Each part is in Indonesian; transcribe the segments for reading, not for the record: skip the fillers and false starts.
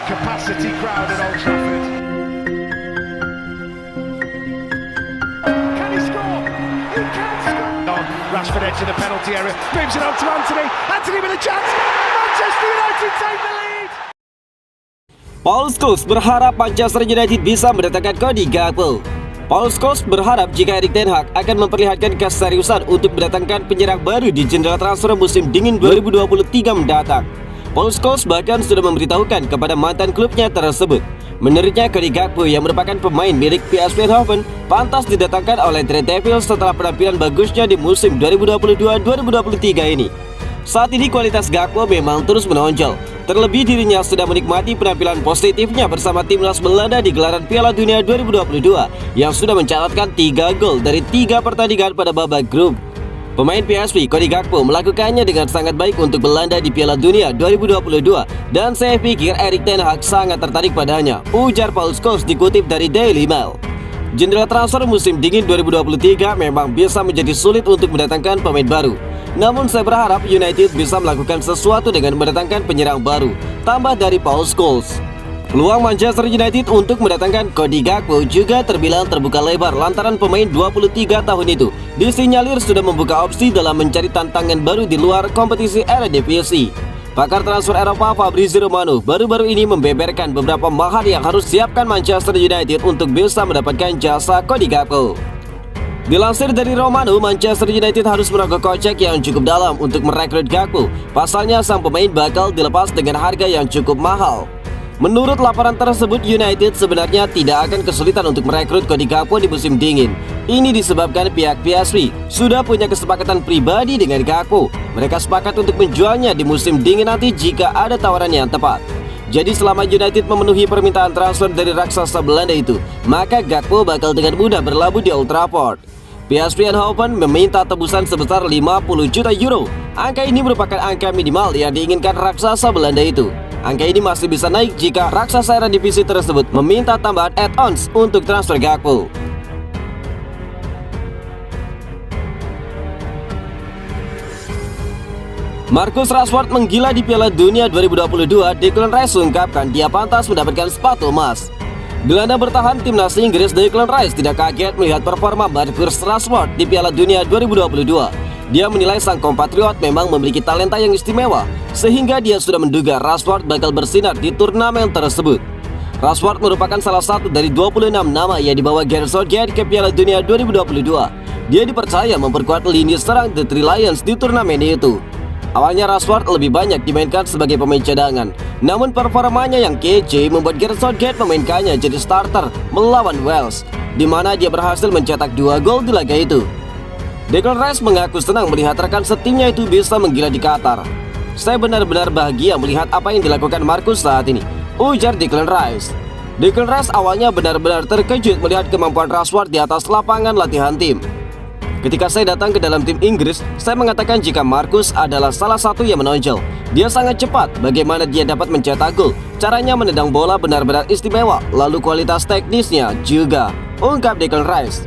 capacity crowd at Old Trafford. Can he score? He can score! On Rashford edge of the penalty area, moves it on to Anthony. Anthony with a chance. Manchester United take the lead. Paul Scholes berharap Manchester United bisa mendatangkan Cody Gakpo. Paul Scholes berharap jika Erik ten Hag akan memperlihatkan keseriusan untuk mendatangkan penyerang baru di jendela transfer musim dingin 2023 mendatang. Paul Scholes bahkan sudah memberitahukan kepada mantan klubnya tersebut. Menurutnya Cody Gakpo yang merupakan pemain milik PSV Eindhoven pantas didatangkan oleh Red Devils setelah penampilan bagusnya di musim 2022-2023 ini. Saat ini kualitas Gakpo memang terus menonjol. Terlebih dirinya sudah menikmati penampilan positifnya bersama timnas Belanda di gelaran Piala Dunia 2022 yang sudah mencatatkan 3 gol dari 3 pertandingan pada babak grup. Pemain PSV Cody Gakpo melakukannya dengan sangat baik untuk Belanda di Piala Dunia 2022 dan saya pikir Erik ten Hag sangat tertarik padanya, ujar Paul Scholes dikutip dari Daily Mail. Jendela transfer musim dingin 2023 memang bisa menjadi sulit untuk mendatangkan pemain baru. Namun saya berharap United bisa melakukan sesuatu dengan mendatangkan penyerang baru, tambah dari Paul Scholes. Peluang Manchester United untuk mendatangkan Cody Gakpo juga terbilang terbuka lebar lantaran pemain 23 tahun itu disinyalir sudah membuka opsi dalam mencari tantangan baru di luar kompetisi Eredivisie. Pakar transfer Eropa Fabrizio Romano baru-baru ini membeberkan beberapa mahar yang harus siapkan Manchester United untuk bisa mendapatkan jasa Cody Gakpo. Dilansir dari Romano, Manchester United harus merogoh kocek yang cukup dalam untuk merekrut Gakpo. Pasalnya sang pemain bakal dilepas dengan harga yang cukup mahal. Menurut laporan tersebut, United sebenarnya tidak akan kesulitan untuk merekrut Cody Gakpo di musim dingin. Ini disebabkan pihak PSV sudah punya kesepakatan pribadi dengan Gakpo. Mereka sepakat untuk menjualnya di musim dingin nanti jika ada tawaran yang tepat. Jadi selama United memenuhi permintaan transfer dari raksasa Belanda itu, maka Gakpo bakal dengan mudah berlabuh di Old Trafford. PSV Eindhoven meminta tebusan sebesar 50 juta euro. Angka ini merupakan angka minimal yang diinginkan raksasa Belanda itu. Angka ini masih bisa naik jika raksasa Eredivisie tersebut meminta tambahan add-ons untuk transfer Gakpo. Marcus Rashford menggila di Piala Dunia 2022. Declan Rice ungkapkan dia pantas mendapatkan sepatu emas. Gelandang bertahan timnas Inggris Declan Rice tidak kaget melihat performa Marcus Rashford di Piala Dunia 2022. Dia menilai sang kompatriot memang memiliki talenta yang istimewa, sehingga dia sudah menduga Rashford bakal bersinar di turnamen tersebut. Rashford merupakan salah satu dari 26 nama yang dibawa Gareth Southgate ke Piala Dunia 2022. Dia dipercaya memperkuat lini serang The Three Lions di turnamen itu. Awalnya Rashford lebih banyak dimainkan sebagai pemain cadangan, namun performanya yang kece membuat Gareth Southgate memainkannya jadi starter melawan Wales, di mana dia berhasil mencetak 2 gol di laga itu. Declan Rice mengaku senang melihat rekan setimnya itu bisa menggila di Qatar. Saya benar-benar bahagia melihat apa yang dilakukan Marcus saat ini, ujar Declan Rice. Declan Rice awalnya benar-benar terkejut melihat kemampuan Rashford di atas lapangan latihan tim. Ketika saya datang ke dalam tim Inggris, saya mengatakan jika Marcus adalah salah satu yang menonjol. Dia sangat cepat, bagaimana dia dapat mencetak gol, caranya menendang bola benar-benar istimewa, lalu kualitas teknisnya juga, ungkap Declan Rice.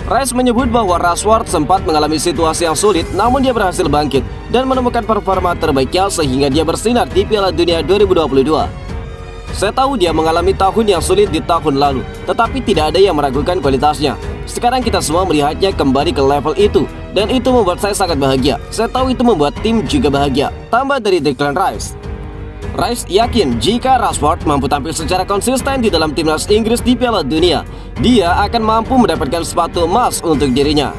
Rice menyebut bahwa Rashford sempat mengalami situasi yang sulit, namun dia berhasil bangkit dan menemukan performa terbaiknya sehingga dia bersinar di Piala Dunia 2022. Saya tahu dia mengalami tahun yang sulit di tahun lalu, tetapi tidak ada yang meragukan kualitasnya. Sekarang kita semua melihatnya kembali ke level itu, dan itu membuat saya sangat bahagia. Saya tahu itu membuat tim juga bahagia, tambah dari Declan Rice. Rice yakin jika Rashford mampu tampil secara konsisten di dalam timnas Inggris di Piala Dunia, dia akan mampu mendapatkan sepatu emas untuk dirinya.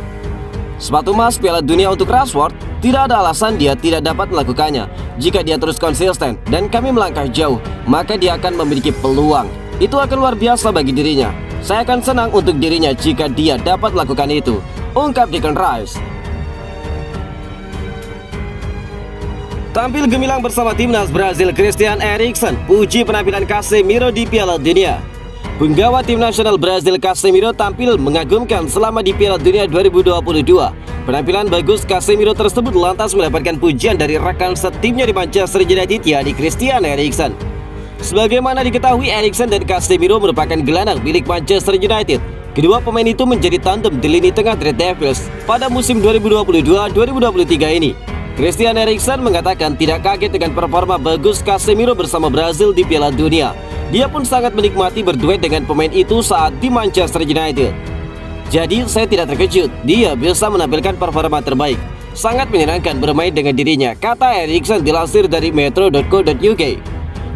Sepatu emas Piala Dunia untuk Rashford, tidak ada alasan dia tidak dapat melakukannya. Jika dia terus konsisten dan kami melangkah jauh, maka dia akan memiliki peluang. Itu akan luar biasa bagi dirinya. Saya akan senang untuk dirinya jika dia dapat melakukan itu, ungkap Declan Rice. Tampil gemilang bersama timnas Brazil, Christian Eriksen puji penampilan Casemiro di Piala Dunia. Penggawa tim nasional Brazil Casemiro tampil mengagumkan selama di Piala Dunia 2022. Penampilan bagus Casemiro tersebut lantas mendapatkan pujian dari rekan setimnya di Manchester United, yakni Christian Eriksen. Sebagaimana diketahui, Eriksen dan Casemiro merupakan gelandang milik Manchester United. Kedua pemain itu menjadi tandem di lini tengah Red Devils pada musim 2022-2023 ini. Christian Eriksen mengatakan tidak kaget dengan performa bagus Casemiro bersama Brazil di Piala Dunia. Dia pun sangat menikmati berduet dengan pemain itu saat di Manchester United. Jadi saya tidak terkejut dia bisa menampilkan performa terbaik. Sangat menyenangkan bermain dengan dirinya, kata Eriksen dilansir dari metro.co.uk.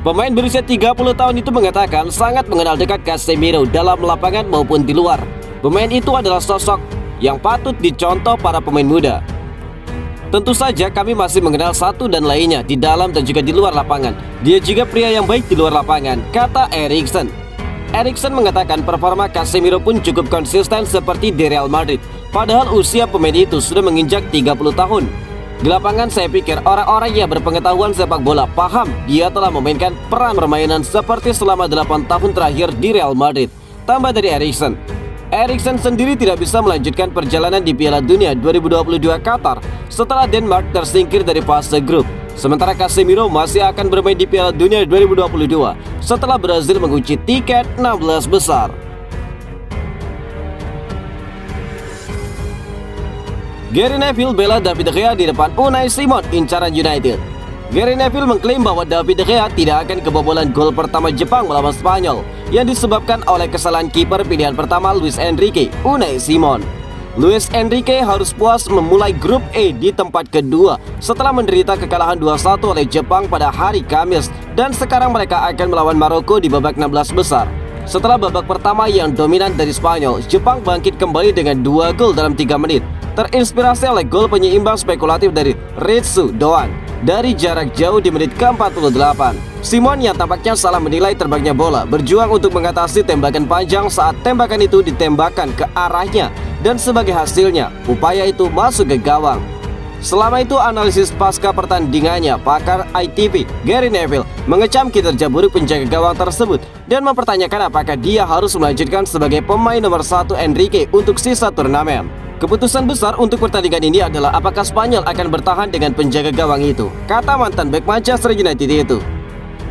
Pemain berusia 30 tahun itu mengatakan sangat mengenal dekat Casemiro dalam lapangan maupun di luar. Pemain itu adalah sosok yang patut dicontoh para pemain muda. Tentu saja kami masih mengenal satu dan lainnya di dalam dan juga di luar lapangan. Dia juga pria yang baik di luar lapangan, kata Eriksen. Eriksen mengatakan performa Casemiro pun cukup konsisten seperti di Real Madrid. Padahal usia pemain itu sudah menginjak 30 tahun. Di lapangan saya pikir orang-orang yang berpengetahuan sepak bola paham dia telah memainkan peran permainan seperti selama 8 tahun terakhir di Real Madrid. Tambah dari Eriksen. Eriksen sendiri tidak bisa melanjutkan perjalanan di Piala Dunia 2022 Qatar setelah Denmark tersingkir dari fase grup. Sementara Casemiro masih akan bermain di Piala Dunia 2022 setelah Brazil mengunci tiket 16 besar. Gary Neville bela David De Gea di depan Unai Simon incaran United. Gary Neville mengklaim bahwa David De Gea tidak akan kebobolan gol pertama Jepang melawan Spanyol yang disebabkan oleh kesalahan kiper pilihan pertama Luis Enrique, Unai Simon. Luis Enrique harus puas memulai grup E di tempat kedua setelah menderita kekalahan 2-1 oleh Jepang pada hari Kamis, dan sekarang mereka akan melawan Maroko di babak 16 besar. Setelah babak pertama yang dominan dari Spanyol, Jepang bangkit kembali dengan 2 gol dalam 3 menit. Terinspirasi oleh gol penyeimbang spekulatif dari Ritsu Doan dari jarak jauh di menit ke-48. Simon yang tampaknya salah menilai terbangnya bola berjuang untuk mengatasi tembakan panjang saat tembakan itu ditembakkan ke arahnya, dan sebagai hasilnya upaya itu masuk ke gawang. Selama itu analisis pasca pertandingannya, pakar ITV Gary Neville mengecam kinerja buruk penjaga gawang tersebut dan mempertanyakan apakah dia harus melanjutkan sebagai pemain nomor 1 Enrique untuk sisa turnamen. Keputusan besar untuk pertandingan ini adalah apakah Spanyol akan bertahan dengan penjaga gawang itu, kata mantan bek Manchester United itu.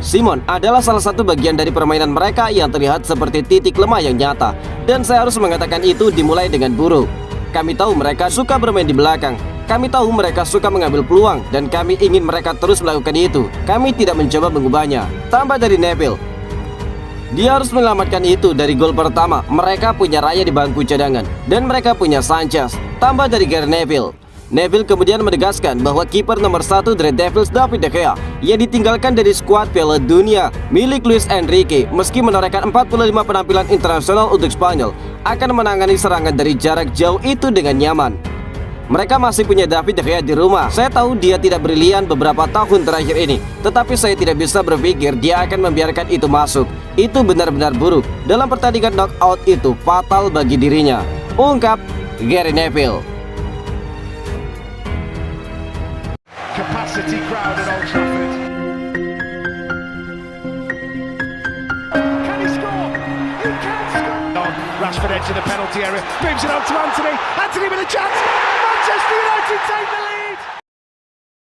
Simon adalah salah satu bagian dari permainan mereka yang terlihat seperti titik lemah yang nyata, dan saya harus mengatakan itu dimulai dengan buruk. Kami tahu mereka suka bermain di belakang, kami tahu mereka suka mengambil peluang, dan kami ingin mereka terus melakukan itu. Kami tidak mencoba mengubahnya, tambah dari Neville. Dia harus menyelamatkan itu dari gol pertama. Mereka punya Raya di bangku cadangan dan mereka punya Sanchez, tambah dari Gary Neville. Neville kemudian menegaskan bahwa kiper nomor 1 Red Devils David De Gea yang ditinggalkan dari skuad Piala Dunia milik Luis Enrique meski menorehkan 45 penampilan internasional untuk Spanyol akan menangani serangan dari jarak jauh itu dengan nyaman. Mereka masih punya David De Gea di rumah. Saya tahu dia tidak brilian beberapa tahun terakhir ini, tetapi saya tidak bisa berpikir dia akan membiarkan itu masuk. Itu benar-benar buruk. Dalam pertandingan knockout itu fatal bagi dirinya, ungkap Gary Neville. Capacity crowd at Old Trafford. Can he score? He can score. Rashford edge of the penalty area, moves it on to Anthony. Anthony with a chance. Manchester United take the lead.